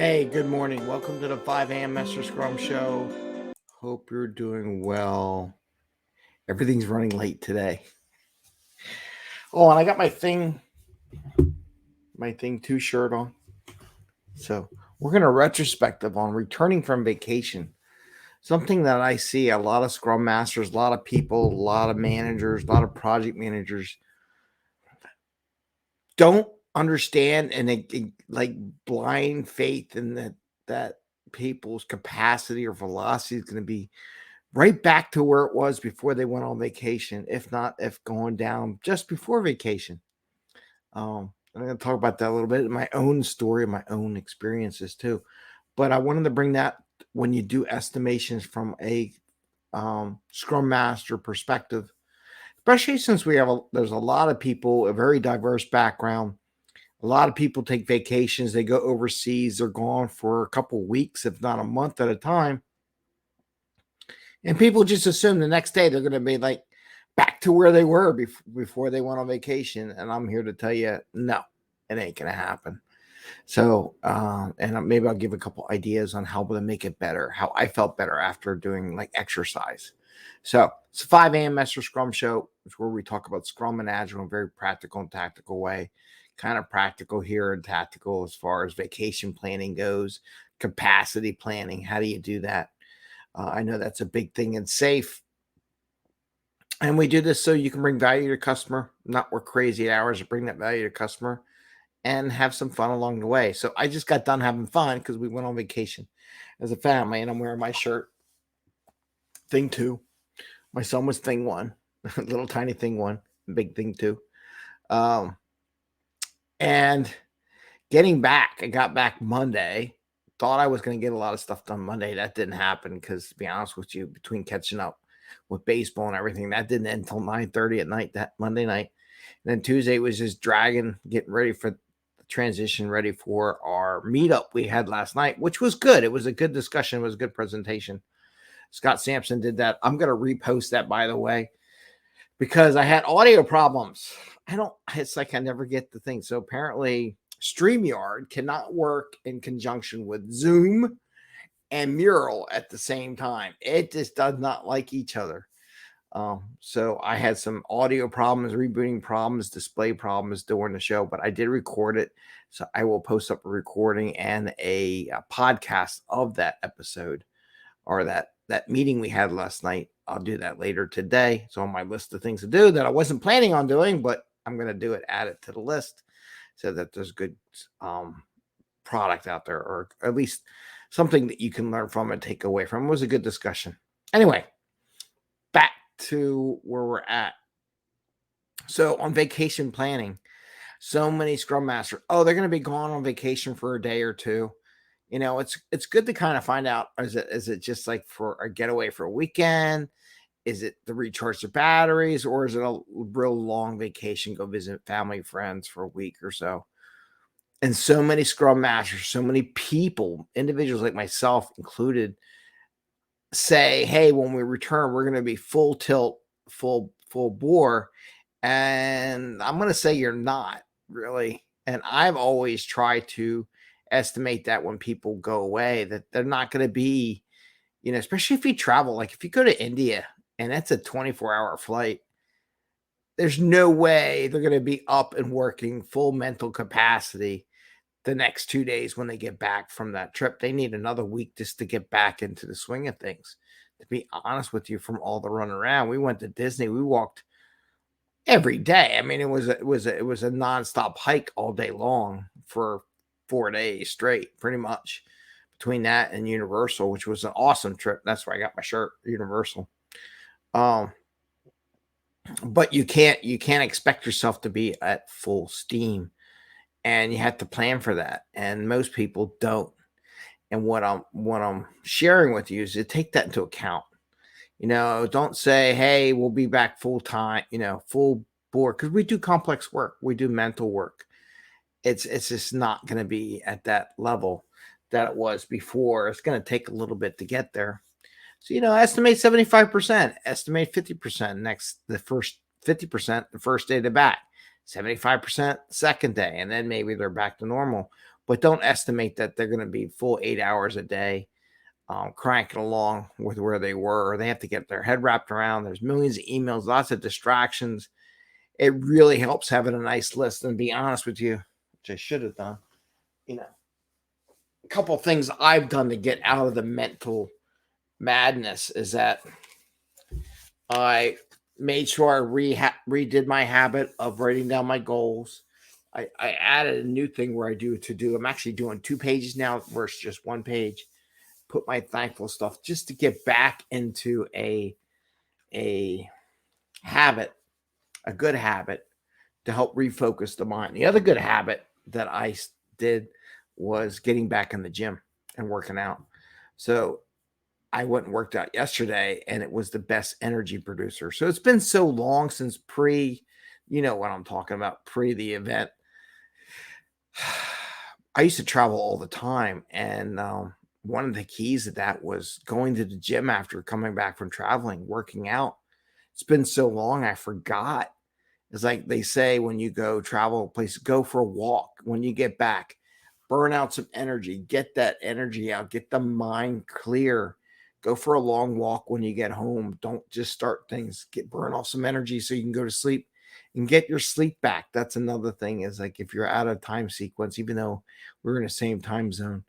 Hey, good morning. Welcome to the 5 a.m. Mester Scrum Show. Hope you're doing well. Everything's running late today. Oh, and I got my thing 2 shirt on. So we're going to retrospective on returning from vacation. Something that I see a lot of Scrum Masters, a lot of people, a lot of managers, a lot of project managers don't understand, and they like blind faith in that people's capacity or velocity is going to be right back to where it was before they went on vacation, if going down just before vacation. I'm going to talk about that a little bit in my own story, my own experiences too. But I wanted to bring that when you do estimations from a Scrum Master perspective, especially since there's a lot of people, a very diverse background. A lot of people take vacations. They go overseas. They're gone for a couple weeks, if not a month at a time. And people just assume the next day they're going to be like back to where they were before they went on vacation. And I'm here to tell you, no, it ain't going to happen. So, and maybe I'll give a couple ideas on how to make it better, how I felt better after doing like exercise. So it's a 5 a.m. Mester Scrum Show. It's where we talk about Scrum and Agile in a very practical and tactical way. Kind of practical here and tactical as far as vacation planning goes, capacity planning. How do you do that? I know that's a big thing in SAFe. And we do this so you can bring value to your customer, not work crazy hours to bring that value to your customer and have some fun along the way. So I just got done having fun because we went on vacation as a family, and I'm wearing my shirt, thing 2. My son was thing 1, little tiny thing 1, big thing 2. And getting back, I got back Monday. Thought I was going to get a lot of stuff done Monday. That didn't happen because, to be honest with you, between catching up with baseball and everything, that didn't end until 9:30 at night, that Monday night. And then Tuesday was just dragging, getting ready for the transition, ready for our meetup we had last night, which was good. It was a good discussion. It was a good presentation. Scott Sampson did that. I'm going to repost that, by the way, because I had audio problems. It's like I never get the thing. So apparently StreamYard cannot work in conjunction with Zoom and Mural at the same time. It just does not like each other. So I had some audio problems, rebooting problems, display problems during the show, but I did record it. So I will post up a recording and a podcast of that episode, or that meeting we had last night. I'll do that later today. So on my list of things to do that I wasn't planning on doing, but I'm going to do it, add it to the list so that there's good product out there, or at least something that you can learn from and take away from. It was a good discussion. Anyway, back to where we're at. So on vacation planning, so many Scrum Masters, they're going to be gone on vacation for a day or two. You know, it's good to kind of find out, is it just like for a getaway for a weekend? Is it to recharge their batteries, or is it a real long vacation, go visit family, friends for a week or so? And so many Scrum Masters, so many people, individuals like myself included, say, hey, when we return, we're going to be full tilt, full bore. And I'm going to say you're not really. And I've always tried to estimate that when people go away, that they're not going to be, especially if you travel, like if you go to India and that's a 24-hour flight, there's no way they're going to be up and working full mental capacity the next 2 days when they get back from that trip. They need another week just to get back into the swing of things. To be honest with you, from all the run around, we went to Disney, we walked every day. I mean, it was a nonstop hike all day long for 4 days straight, pretty much, between that and Universal, which was an awesome trip. That's where I got my shirt, Universal. But you can't expect yourself to be at full steam, and you have to plan for that. And most people don't. And what I'm sharing with you is to take that into account. Don't say, hey, we'll be back full time, full bore, because we do complex work. We do mental work. It's just not going to be at that level that it was before. It's going to take a little bit to get there. So, estimate 75%, estimate 50%, the first 50%, the first day they're back, 75% second day, and then maybe they're back to normal. but don't estimate that they're going to be full 8 hours a day, cranking along with where they were. They have to get their head wrapped around. There's millions of emails, lots of distractions. It really helps having a nice list. And to be honest with you, which I should have done, a couple of things I've done to get out of the mental madness is that I made sure I redid my habit of writing down my goals. I added a new thing where I do to do. I'm actually doing 2 pages now versus just 1 page. Put my thankful stuff just to get back into a habit, a good habit to help refocus the mind. The other good habit that I did was getting back in the gym and working out. So I went and worked out yesterday, and it was the best energy producer. So it's been so long since you know what I'm talking about, pre the event. I used to travel all the time, and one of the keys to that was going to the gym after coming back from traveling, working out. It's been so long, I forgot. It's like they say when you go travel a place, go for a walk. When you get back, burn out some energy, get that energy out, get the mind clear. Go for a long walk when you get home. Don't just start things. Burn off some energy so you can go to sleep and get your sleep back. That's another thing, is like if you're out of time sequence, even though we're in the same time zone,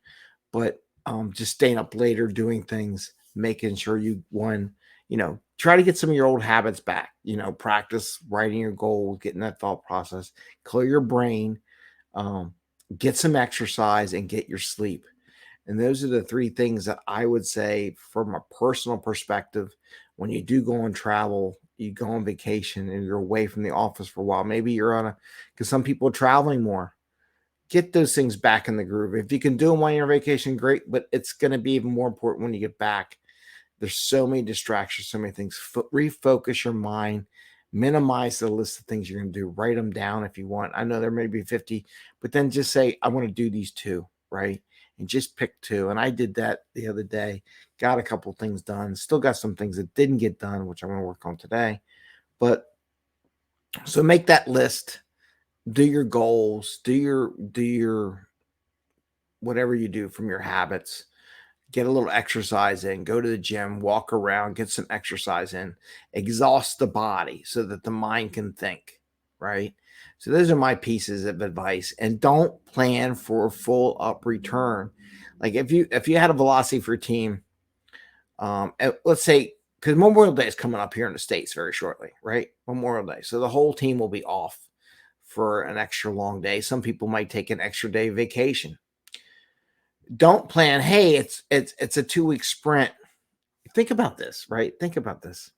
but just staying up later doing things, making sure try to get some of your old habits back. Practice writing your goals, getting that thought process, clear your brain, get some exercise, and get your sleep. And those are the 3 things that I would say from a personal perspective. When you do go on travel, you go on vacation and you're away from the office for a while, maybe because some people are traveling more, get those things back in the groove. If you can do them while you're on vacation, great, but it's going to be even more important when you get back. There's so many distractions, so many things. Refocus your mind, minimize the list of things you're going to do, write them down if you want. I know there may be 50, but then just say, I want to do these 2, right? And just pick 2. And I did that the other day, got a couple things done, still got some things that didn't get done, which I'm going to work on today. But so make that list, do your goals, do your whatever you do from your habits, get a little exercise in, go to the gym, walk around, get some exercise in, exhaust the body so that the mind can think, right? So those are my pieces of advice. And don't plan for a full up return. Like if you had a velocity for your team, let's say, because Memorial Day is coming up here in the States very shortly, right? Memorial Day. So the whole team will be off for an extra long day. Some people might take an extra day vacation. Don't plan, hey, it's a 2-week sprint. Think about this, right? Think about this.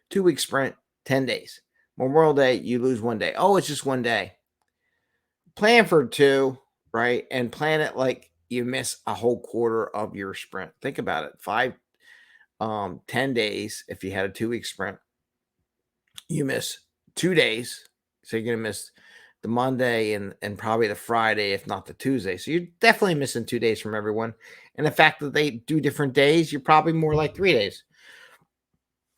2-week sprint, 10 days. Memorial Day, you lose 1 day. Oh, it's just 1 day. Plan for 2, right? And plan it like you miss a whole quarter of your sprint. Think about it. 10 days. If you had a 2-week sprint, you miss 2 days. So you're going to miss the Monday and probably the Friday, if not the Tuesday. So you're definitely missing 2 days from everyone. And the fact that they do different days, you're probably more like 3 days.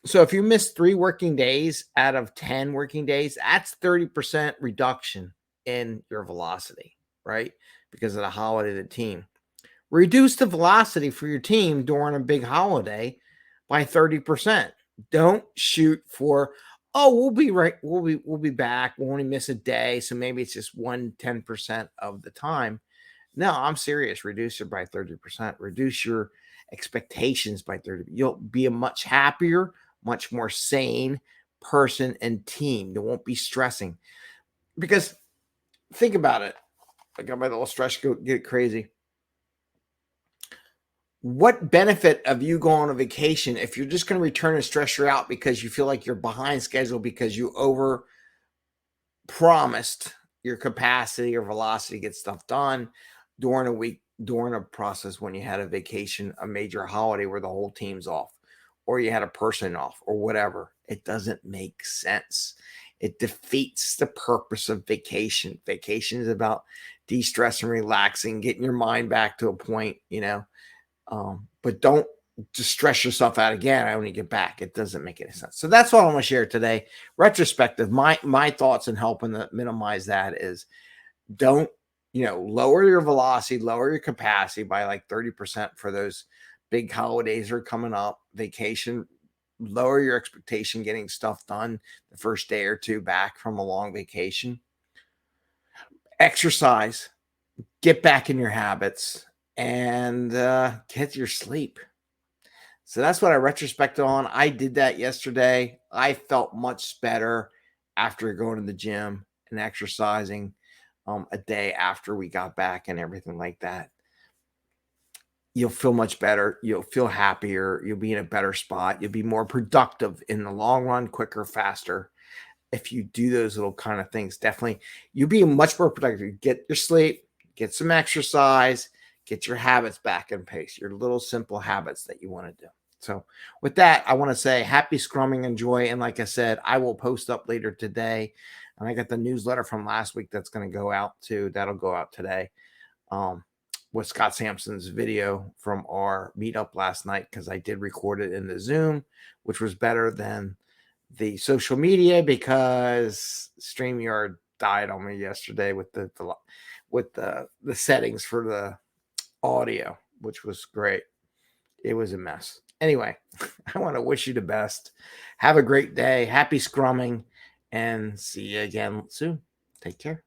So if you miss 3 working days out of 10 working days, that's 30% reduction in your velocity, right? Because of the holiday of the team. Reduce the velocity for your team during a big holiday by 30%. Don't shoot for, we'll be right. We'll be back. We'll only miss a day. So maybe it's just 10% of the time. No, I'm serious. Reduce it by 30%. Reduce your expectations by 30%. You'll be a much happier, much more sane person and team. You won't be stressing. Because think about it. I got my little stress get crazy. What benefit of you going on a vacation if you're just going to return and stress you out because you feel like you're behind schedule because you over promised your capacity or velocity to get stuff done during a week, during a process when you had a vacation, a major holiday where the whole team's off, or you had a person off, or whatever? It doesn't make sense. It defeats the purpose of vacation. Vacation is about de-stressing, relaxing, getting your mind back to a point, but don't just stress yourself out again. I only get back. It doesn't make any sense. So that's what I'm going to share today. Retrospective. My thoughts in helping to minimize that is don't lower your velocity, lower your capacity by like 30% for those big holidays are coming up, vacation, lower your expectation getting stuff done the first day or two back from a long vacation. Exercise, get back in your habits, and get your sleep. So that's what I retrospected on. I did that yesterday. I felt much better after going to the gym and exercising a day after we got back and everything like that. You'll feel much better. You'll feel happier. You'll be in a better spot. You'll be more productive in the long run, quicker, faster. If you do those little kind of things, definitely you'll be much more productive. Get your sleep, get some exercise, get your habits back in pace, your little simple habits that you want to do. So with that, I want to say happy scrumming, enjoy. And like I said, I will post up later today. And I got the newsletter from last week that's going to go out too. That'll go out today. With Scott Sampson's video from our meetup last night, because I did record it in the Zoom, which was better than the social media because StreamYard died on me yesterday with the settings for the audio, which was great. It was a mess. Anyway, I want to wish you the best. Have a great day. Happy scrumming, and see you again soon. Take care.